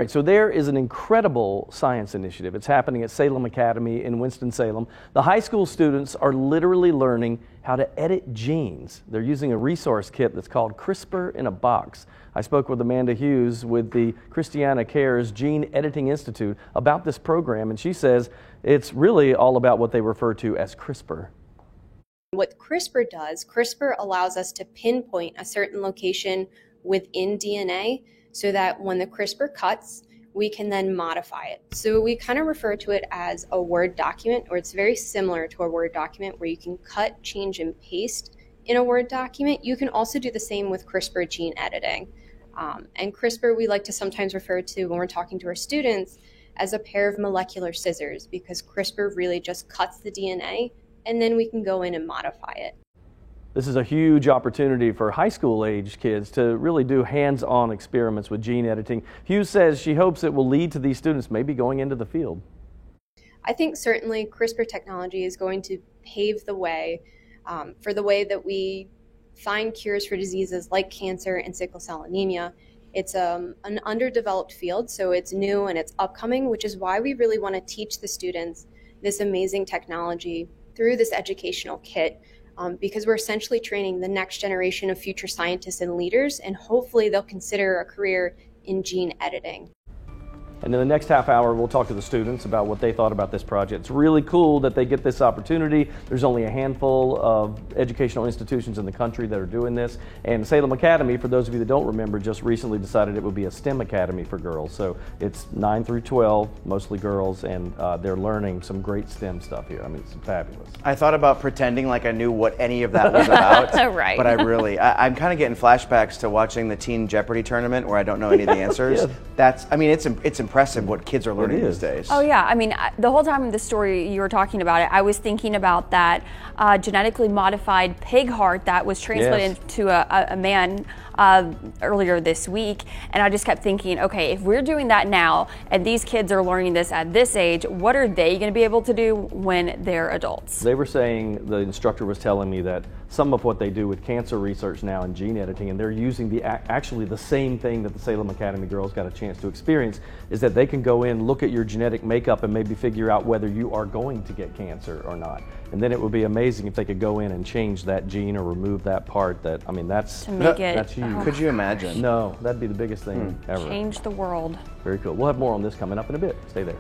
right, so there is an incredible science initiative. It's happening at Salem Academy in Winston-Salem. The high school students are literally learning how to edit genes. They're using a resource kit that's called CRISPR in a Box. I spoke with Amanda Hughes with the Christiana Cares Gene Editing Institute about this program, and she says it's really all about what they refer to as CRISPR. What CRISPR does, CRISPR allows us to pinpoint a certain location within DNA so that when the CRISPR cuts, we can then modify it. So we kind of refer to it as a Word document, or it's very similar to a Word document where you can cut, change, and paste in a Word document. You can also do the same with CRISPR gene editing. And CRISPR we like to sometimes refer to when we're talking to our students as a pair of molecular scissors, because CRISPR really just cuts the DNA and then we can go in and modify it. This is a huge opportunity for high school age kids to really do hands-on experiments with gene editing. Hughes says she hopes it will lead to these students maybe going into the field. I think certainly CRISPR technology is going to pave the way for the way that we find cures for diseases like cancer and sickle cell anemia. It's an underdeveloped field, so it's new and it's upcoming, which is why we really want to teach the students this amazing technology through this educational kit, because we're essentially training the next generation of future scientists and leaders, and hopefully they'll consider a career in gene editing. And in the next half hour, we'll talk to the students about what they thought about this project. It's really cool that they get this opportunity. There's only a handful of educational institutions in the country that are doing this. And Salem Academy, for those of you that don't remember, just recently decided it would be a STEM academy for girls. So it's 9 through 12, mostly girls, and they're learning some great STEM stuff here. I mean, it's fabulous. I thought about pretending like I knew what any of that was about. Right. But I'm kind of getting flashbacks to watching the Teen Jeopardy tournament where I don't know any of the answers. Yeah. It's impressive what kids are learning these days. Oh yeah, I mean, the whole time the story you were talking about it, I was thinking about that genetically modified pig heart that was transplanted into a man earlier this week, and I just kept thinking, okay, if we're doing that now and these kids are learning this at this age, what are they going to be able to do when they're adults? They were saying, the instructor was telling me that some of what they do with cancer research now and gene editing, and they're using actually the same thing that the Salem Academy girls got a chance to experience, is that they can go in, look at your genetic makeup, and maybe figure out whether you are going to get cancer or not. And then it would be amazing if they could go in and change that gene or remove that part. That's huge. Could you imagine? No, that'd be the biggest thing ever. Change the world. Very cool. We'll have more on this coming up in a bit. Stay there.